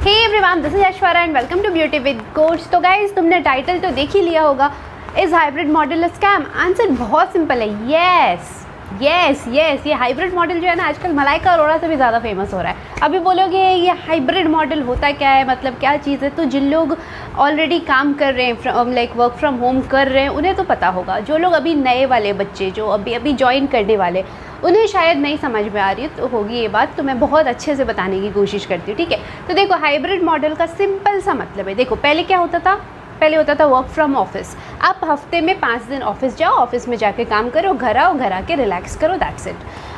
Hey everyone, this is Aishwarya and welcome to beauty with coach. तो guys, तुमने title तो देख ही लिया होगा, is hybrid model a scam? Answer बहुत सिंपल है, यस यस यस। ये हाइब्रिड मॉडल जो है ना, आजकल मलाइका अरोड़ा से भी ज़्यादा फेमस हो रहा है। अभी बोलोगे ये हाइब्रिड मॉडल होता क्या है, मतलब क्या चीज़ है? तो जिन लोग ऑलरेडी काम कर रहे हैं, लाइक वर्क फ्रॉम होम कर रहे हैं, उन्हें तो पता होगा। जो लोग अभी नए वाले बच्चे जो अभी ज्वाइन करने वाले, उन्हें शायद नहीं समझ में आ रही तो होगी ये बात, तो मैं बहुत अच्छे से बताने की कोशिश करती हूँ, ठीक है। तो देखो, हाइब्रिड मॉडल का सिंपल सा मतलब है, देखो पहले क्या होता था, पहले होता था वर्क फ्रॉम ऑफिस। आप हफ्ते में 5 दिन ऑफिस जाओ, ऑफिस में जाके काम करो, घर आओ, घर आके रिलैक्स करो, दैट्स इट।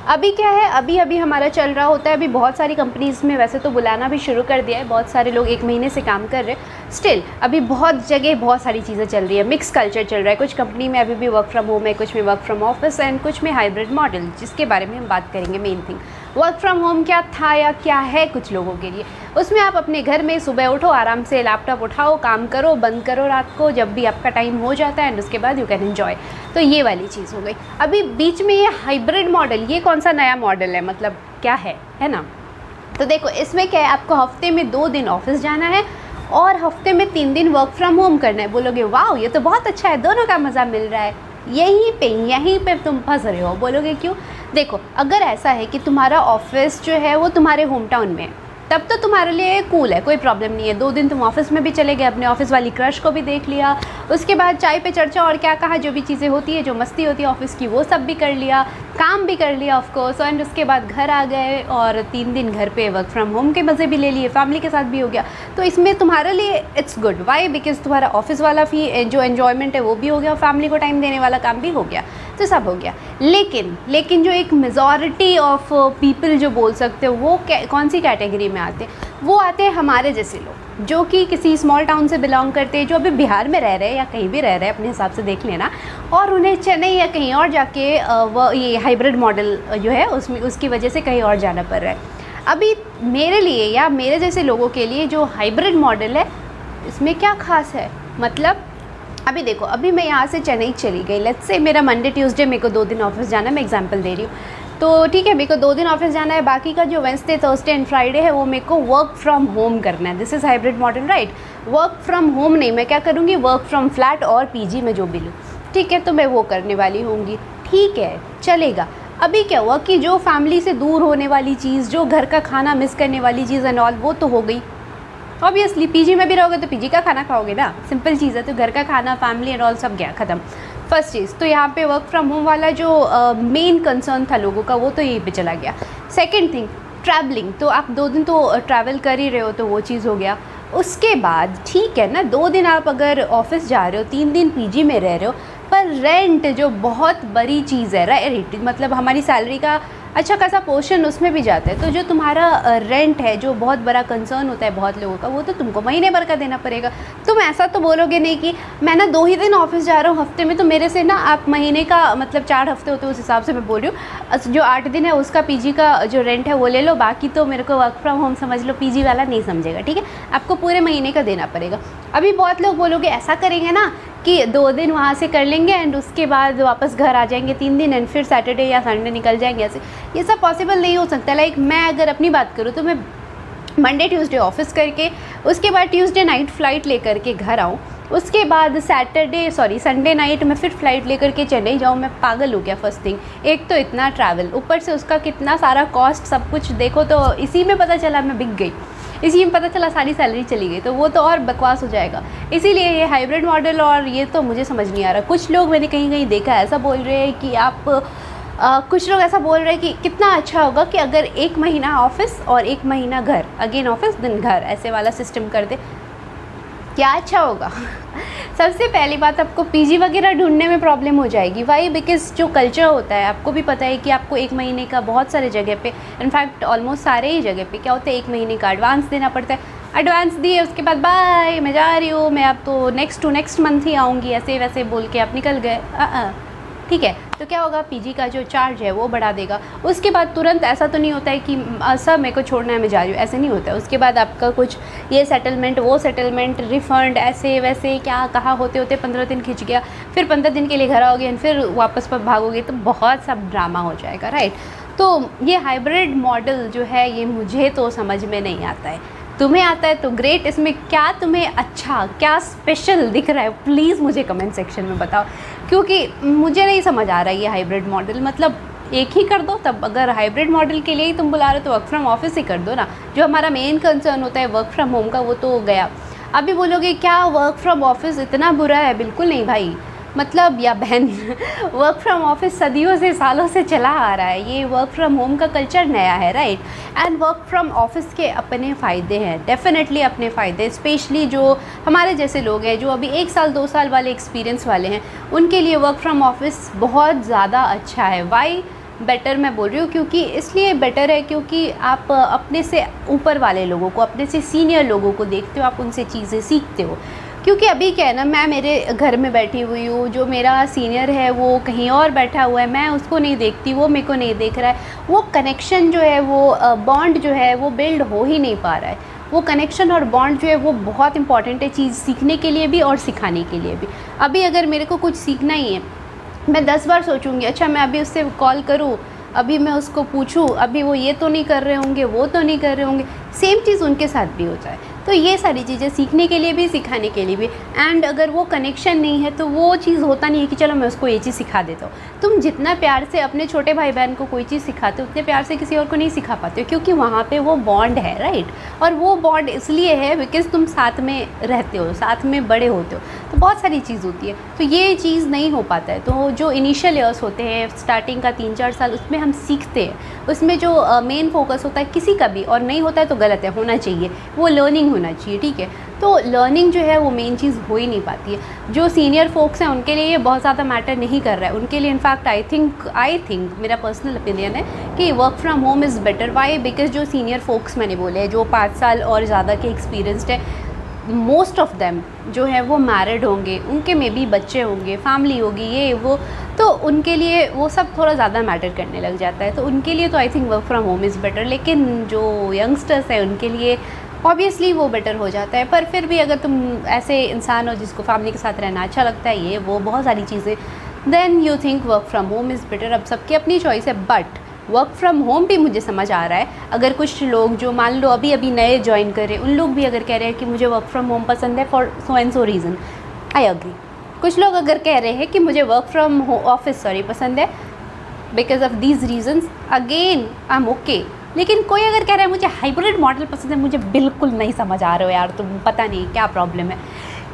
अभी क्या है, अभी हमारा चल रहा होता है, अभी बहुत सारी कंपनीज़ में वैसे तो बुलाना भी शुरू कर दिया है, बहुत सारे लोग 1 महीने से काम कर रहे हैं। स्टिल अभी बहुत जगह बहुत सारी चीज़ें चल रही है, मिक्स कल्चर चल रहा है। कुछ कंपनी में अभी भी वर्क फ्रॉम होम है, कुछ में वर्क फ्रॉम ऑफिस एंड कुछ में हाइब्रिड मॉडल, जिसके बारे में हम बात करेंगे। Main thing work from home क्या था या क्या है कुछ लोगों के लिए, उसमें आप अपने घर में सुबह उठो, आराम से लैपटॉप उठाओ, काम करो, बंद करो रात को जब भी आपका टाइम हो जाता है, एंड उसके बाद यू कैन एन्जॉय। तो ये वाली चीज़ हो गई। अभी बीच में ये हाइब्रिड मॉडल, ये कौन सा नया मॉडल है, मतलब क्या है ना? तो देखो, इसमें क्या है, आपको हफ्ते में 2 दिन ऑफिस जाना है और हफ्ते में 3 दिन वर्क फ्रॉम होम करना है। बोलोगे वाह, ये तो बहुत अच्छा है, दोनों का मज़ा मिल रहा है। यहीं पे तुम फंस रहे हो। बोलोगे क्यों? देखो, अगर ऐसा है कि तुम्हारा ऑफिस जो है वो तुम्हारे होम टाउन में है, तब तो तुम्हारे लिए कूल है, कोई प्रॉब्लम नहीं है। 2 दिन तुम ऑफिस में भी चले गए, अपने ऑफिस वाली क्रश को भी देख लिया, उसके बाद चाय पे चर्चा और क्या कहा, जो भी चीज़ें होती है, जो मस्ती होती है ऑफिस की, वो सब भी कर लिया, काम भी कर लिया ऑफ कोर्स, एंड उसके बाद घर आ गए और 3 दिन घर पे वर्क फ्रॉम होम के मज़े भी ले लिए, फैमिली के साथ भी हो गया। तो इसमें तुम्हारे लिए इट्स गुड। वाई? बिकॉज तुम्हारा ऑफिस वाला जो एन्जॉयमेंट है वो भी हो गया, फैमिली को टाइम देने वाला काम भी हो गया, तो सब हो गया। लेकिन जो एक मेजॉरिटी ऑफ पीपल जो बोल सकते हो, वो कौन सी कैटेगरी में आते हैं? वो आते हैं हमारे जैसे लोग, जो कि किसी स्मॉल टाउन से बिलोंग करते हैं, जो अभी बिहार में रह रहे हैं या कहीं भी रह रहे हैं, अपने हिसाब से देख लेना, और उन्हें चेन्नई या कहीं और जाके ये हाइब्रिड मॉडल जो है उसकी वजह से कहीं और जाना पड़ रहा है। अभी मेरे लिए या मेरे जैसे लोगों के लिए जो हाइब्रिड मॉडल है, इसमें क्या खास है? मतलब अभी देखो, अभी मैं यहाँ से चेन्नई चली गई, लेट्स से मेरा मंडे ट्यूसडे मेरे को 2 दिन ऑफिस जाना है, मैं एग्जांपल दे रही हूँ। तो ठीक है, मेरे को 2 दिन ऑफिस जाना है, बाकी का जो वेंसडे थर्सडे एंड फ्राइडे है वो मेरे को वर्क फ्रॉम होम करना है। This is hybrid model, right? Work from home नहीं, मैं क्या करूँगी, वर्क फ्रॉम फ्लैट और पीजी में जो भी लूँ, ठीक है, तो मैं वो करने वाली होंगी, ठीक है, चलेगा। अभी क्या हुआ कि जो फैमिली से दूर होने वाली चीज़, जो घर का खाना मिस करने वाली चीज़ एंड ऑल, वो तो हो गई। ऑब्वियसली पीजी में भी रहोगे तो पीजी का खाना खाओगे ना, सिंपल चीज़ है। तो घर का खाना, फैमिली एंड ऑल सब गया, ख़त्म। फर्स्ट चीज़ तो यहाँ पे वर्क फ्रॉम होम वाला जो मेन कंसर्न था लोगों का, वो तो यहीं पे चला गया। सेकंड थिंग, ट्रैवलिंग, तो आप 2 दिन तो ट्रैवल कर ही रहे हो, तो वो चीज़ हो गया। उसके बाद ठीक है ना, 2 दिन आप अगर ऑफिस जा रहे हो, 3 दिन पीजी में रह रहे हो, पर रेंट जो बहुत बड़ी चीज़ है, राइट, मतलब हमारी सैलरी का अच्छा खासा पोर्शन उसमें भी जाता है। तो जो तुम्हारा रेंट है, जो बहुत बड़ा कंसर्न होता है बहुत लोगों का, वो तो तुमको महीने भर का देना पड़ेगा। तुम ऐसा तो बोलोगे नहीं कि मैं ना 2 ही दिन ऑफिस जा रहा हूँ हफ्ते में, तो मेरे से ना आप महीने का, मतलब 4 हफ्ते होते हैं उस हिसाब से मैं बोल रही हूँ, जो 8 दिन है उसका पीजी का जो रेंट है वो ले लो, बाकी तो मेरे को वर्क फ्रॉम होम समझ लो, पीजी वाला नहीं समझेगा, ठीक है? आपको पूरे महीने का देना पड़ेगा। अभी बहुत लोग बोलोगे ऐसा करेंगे ना कि 2 दिन वहाँ से कर लेंगे एंड उसके बाद वापस घर आ जाएंगे 3 दिन एंड फिर सैटरडे या संडे निकल जाएंगे, ऐसे ये सब पॉसिबल नहीं हो सकता। लाइक मैं अगर अपनी बात करूँ तो मैं मंडे ट्यूसडे ऑफिस करके, उसके बाद ट्यूसडे नाइट फ़्लाइट लेकर के घर आऊँ, उसके बाद संडे नाइट मैं फिर फ्लाइट लेकर के चेन्नई जाऊँ। मैं पागल हो गया। फर्स्ट थिंग, एक तो इतना ट्रैवल, ऊपर से उसका कितना सारा कॉस्ट, सब कुछ देखो तो इसी में पता चला मैं बिक गई, इसी में पता चला सारी सैलरी चली गई, तो वो तो और बकवास हो जाएगा। इसीलिए ये हाइब्रिड मॉडल, और ये तो मुझे समझ नहीं आ रहा। कुछ लोग मैंने कहीं देखा ऐसा बोल रहे हैं कि कुछ लोग ऐसा बोल रहे हैं कि कितना अच्छा होगा कि अगर 1 महीना ऑफिस और 1 महीना घर, अगेन ऑफिस दिन घर, ऐसे वाला सिस्टम कर दे, क्या अच्छा होगा? सबसे पहली बात, आपको पीजी वगैरह ढूंढने में प्रॉब्लम हो जाएगी। वाई? बिकॉज जो कल्चर होता है, आपको भी पता है कि आपको 1 महीने का बहुत सारे जगह पे, इनफैक्ट ऑलमोस्ट सारे ही जगह पे क्या होता है, 1 महीने का एडवांस देना पड़ता है। एडवांस दिए, उसके बाद बाय, मैं जा रही हूँ, मैं अब तो नेक्स्ट मंथ ही आऊँगी, ऐसे वैसे बोल के आप निकल गए, ठीक है। तो क्या होगा, पीजी का जो चार्ज है वो बढ़ा देगा। उसके बाद तुरंत ऐसा तो नहीं होता है कि सब मेरे को छोड़ना है, मैं जा रही हूँ, ऐसे नहीं होता है। उसके बाद आपका कुछ ये सेटलमेंट, वो सेटलमेंट, रिफ़ंड, ऐसे वैसे क्या कहा होते 15 दिन खिंच गया, फिर 15 दिन के लिए घर आओगे और फिर वापस पर भागोगे, तो बहुत सब ड्रामा हो जाएगा, राइट। तो ये हाइब्रिड मॉडल जो है, ये मुझे तो समझ में नहीं आता है। तुम्हें आता है तो ग्रेट, इसमें क्या तुम्हें अच्छा क्या स्पेशल दिख रहा है प्लीज़ मुझे कमेंट सेक्शन में बताओ, क्योंकि मुझे नहीं समझ आ रहा है ये हाइब्रिड मॉडल। मतलब एक ही कर दो, तब अगर हाइब्रिड मॉडल के लिए ही तुम बुला रहे हो तो वर्क फ्रॉम ऑफिस ही कर दो ना। जो हमारा मेन कंसर्न होता है वर्क फ्रॉम होम का वो तो गया। अभी बोलोगे क्या वर्क फ्रॉम ऑफिस इतना बुरा है? बिल्कुल नहीं भाई, मतलब या बहन वर्क फ्रॉम ऑफिस सदियों से सालों से चला आ रहा है, ये वर्क फ्रॉम होम का कल्चर नया है, right. And work from office के अपने फ़ायदे हैं, डेफिनेटली अपने फ़ायदे, स्पेशली जो हमारे जैसे लोग हैं जो अभी 1 साल 2 साल वाले एक्सपीरियंस वाले हैं, उनके लिए वर्क फ्रॉम ऑफिस बहुत ज़्यादा अच्छा है। वाई बेटर मैं बोल रही हूँ, क्योंकि इसलिए बेटर है क्योंकि आप अपने से ऊपर वाले लोगों को, अपने से सीनियर लोगों को देखते हो, आप उनसे चीज़ें सीखते हो। क्योंकि अभी क्या है ना, मैं मेरे घर में बैठी हुई हूँ, जो मेरा सीनियर है वो कहीं और बैठा हुआ है, मैं उसको नहीं देखती, वो मेरे को नहीं देख रहा है, वो कनेक्शन जो है, वो बॉन्ड जो है वो बिल्ड हो ही नहीं पा रहा है। वो कनेक्शन और बॉन्ड जो है वो बहुत इंपॉर्टेंट है चीज़ सीखने के लिए भी और सिखाने के लिए भी। अभी अगर मेरे को कुछ सीखना ही है, मैं 10 बार सोचूंगी, अच्छा मैं अभी उससे कॉल करूँ, अभी मैं उसको पूछूं, अभी वो ये तो नहीं कर रहे होंगे, वो तो नहीं कर रहे होंगे, सेम चीज़ उनके साथ भी हो जाए। तो ये सारी चीज़ें सीखने के लिए भी, सिखाने के लिए भी। एंड अगर वो कनेक्शन नहीं है तो वो चीज़ होता नहीं है कि चलो मैं उसको ये चीज़ सिखा देता हूँ। तुम जितना प्यार से अपने छोटे भाई बहन को कोई चीज़ सिखाते हो, उतने प्यार से किसी और को नहीं सिखा पाते हो, क्योंकि वहाँ पे वो बॉन्ड है, राइट। और वो बॉन्ड इसलिए है बिकॉज तुम साथ में रहते हो, साथ में बड़े होते हो, तो बहुत सारी चीज़ होती है। तो ये चीज़ नहीं हो पाता है। तो जो इनिशियल ईयर्स होते हैं, स्टार्टिंग का 3-4 साल, उसमें हम सीखते हैं, उसमें जो मेन फोकस होता है किसी का भी, और नहीं होता है तो गलत है, होना चाहिए, वो लर्निंग होना चाहिए, ठीक है। तो लर्निंग जो है वो मेन चीज़ हो ही नहीं पाती है। जो सीनियर फोक्स हैं उनके लिए ये बहुत ज़्यादा मैटर नहीं कर रहा है, उनके लिए इनफैक्ट आई थिंक मेरा पर्सनल ओपिनियन है कि work from home is better. Why? Because जो सीनियर फोक्स मैंने बोले हैं, जो 5 साल और ज़्यादा के एक्सपीरियंसड है, मोस्ट ऑफ देम जो है वो मैरिड होंगे, उनके में भी बच्चे होंगे, फैमिली होगी, ये वो, तो उनके लिए वो सब थोड़ा ज़्यादा मैटर करने लग जाता है। तो उनके लिए तो I think work from home is better. लेकिन जो यंगस्टर्स हैं उनके लिए ऑब्वियसली वो बेटर हो जाता है। पर फिर भी अगर तुम ऐसे इंसान हो जिसको फैमिली के साथ रहना अच्छा लगता है, ये वो बहुत सारी चीज़ें, then you think work from home is better. अब सबकी अपनी चॉइस है, बट वर्क फ्रॉम होम भी मुझे समझ आ रहा है। अगर कुछ लोग जो मान लो अभी अभी नए ज्वाइन कर रहे हैं, उन लोग भी अगर कह रहे हैं कि मुझे वर्क फ्रॉम होम पसंद है for so and so reason, I agree. कुछ लोग अगर कह रहे हैं कि मुझे वर्क फ्रॉम ऑफिस पसंद है because of these reasons, again I am okay. लेकिन कोई अगर कह रहा है मुझे हाइब्रिड मॉडल पसंद है, मुझे बिल्कुल नहीं समझ आ रहे हो यार, तुम पता नहीं क्या प्रॉब्लम है,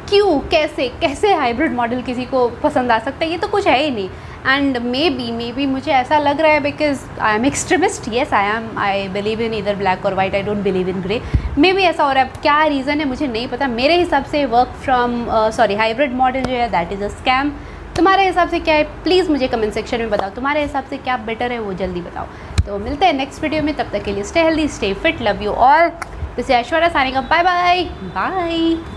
क्यों, कैसे हाइब्रिड मॉडल किसी को पसंद आ सकता है, ये तो कुछ है ही नहीं। एंड मे बी मुझे ऐसा लग रहा है because I am extremist, yes I believe in इधर ब्लैक और white, I don't believe in grey. May be ऐसा हो रहा है, क्या रीज़न है मुझे नहीं पता। मेरे हिसाब से हाइब्रिड मॉडल जो है दैट इज़ अ स्कैम। तुम्हारे हिसाब से क्या है प्लीज़ मुझे कमेंट सेक्शन में बताओ, तुम्हारे हिसाब से क्या बेटर है वो जल्दी बताओ। तो मिलते हैं नेक्स्ट वीडियो में, तब तक के लिए stay healthy, stay fit, love you all. This is Aishwarya signing off, bye bye bye.